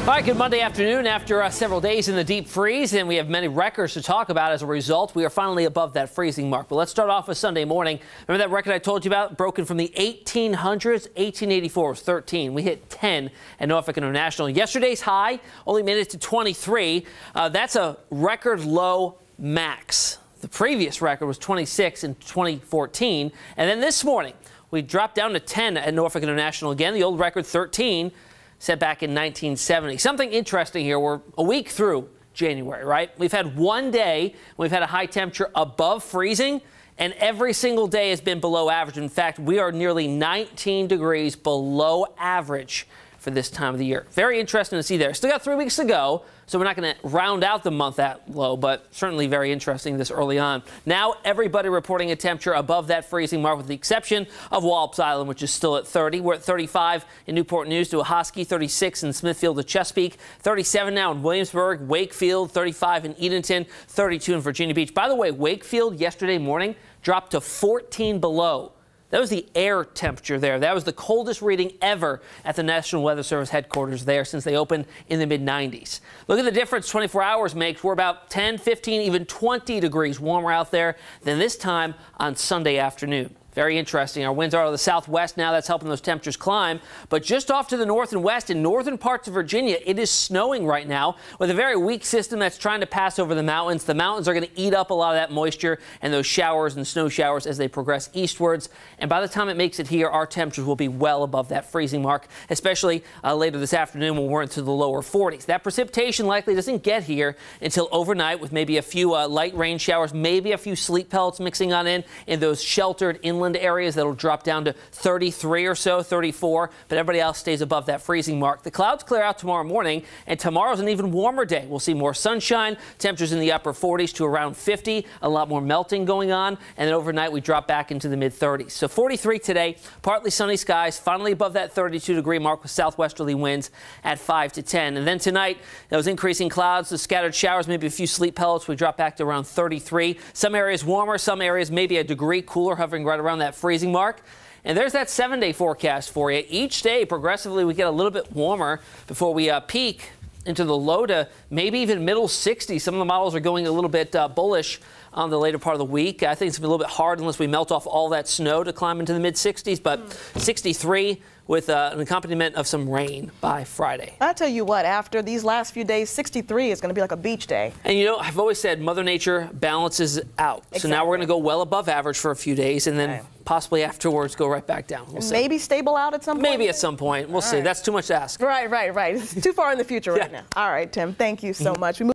All right, good Monday afternoon. After several days in the deep freeze, and we have many records to talk about as a result, we are finally above that freezing mark. But let's start off with Sunday morning. Remember that record I told you about, broken from the 1800s? 1884 was 13. We hit 10 at Norfolk International. Yesterday's high only made it to 23. That's a record low max. The previous record was 26 in 2014. And then this morning, we dropped down to 10 at Norfolk International again. The old record, 13. Set back in 1970. Something interesting here. We're a week through January, right? We've had one day we've had a high temperature above freezing, and every single day has been below average. In fact, we are nearly 19 degrees below average for this time of the year. Very interesting to see there. Still got 3 weeks to go, so we're not going to round out the month that low, but certainly very interesting this early on. Now everybody reporting a temperature above that freezing mark with the exception of Wallops Island, which is still at 30. We're at 35 in Newport News to Ahoskie, 36 in Smithfield to Chesapeake, 37 now in Williamsburg, Wakefield, 35 in Edenton, 32 in Virginia Beach. By the way, Wakefield yesterday morning dropped to 14 below. That was the air temperature there. That was the coldest reading ever at the National Weather Service headquarters there since they opened in the mid-90s. Look at the difference 24 hours makes. We're about 10, 15, even 20 degrees warmer out there than this time on Sunday afternoon. Very interesting. Our winds are out of the southwest now. That's helping those temperatures climb. But just off to the north and west in northern parts of Virginia, it is snowing right now with a very weak system that's trying to pass over the mountains. The mountains are going to eat up a lot of that moisture and those showers and snow showers as they progress eastwards. And by the time it makes it here, our temperatures will be well above that freezing mark, especially later this afternoon when we're into the lower 40s. That precipitation likely doesn't get here until overnight with maybe a few light rain showers, maybe a few sleet pellets mixing on in those sheltered inland areas that'll drop down to 33 or so, 34, but everybody else stays above that freezing mark. The clouds clear out tomorrow morning, and tomorrow's an even warmer day. We'll see more sunshine, temperatures in the upper 40s to around 50, a lot more melting going on, and then overnight we drop back into the mid-30s. So 43 today, partly sunny skies, finally above that 32-degree mark with southwesterly winds at 5 to 10. And then tonight, those increasing clouds, the scattered showers, maybe a few sleet pellets, we drop back to around 33. Some areas warmer, some areas maybe a degree cooler, hovering right around that freezing mark. And there's that 7-day forecast for you. Each day, progressively, we get a little bit warmer before we peak into the low to maybe even middle 60s. Some of the models are going a little bit bullish on the later part of the week. I think it's going to be a little bit hard unless we melt off all that snow to climb into the mid-60s, but 63 with an accompaniment of some rain by Friday. I tell you what, after these last few days, 63 is going to be like a beach day. And you know, I've always said Mother Nature balances out. Exactly. So now we're going to go well above average for a few days and then possibly afterwards go right back down. We'll see. Maybe stable out at some point? Maybe at some point. We'll see. That's too much to ask. Right. It's too far in the future right now. All right, Tim, thank you so much.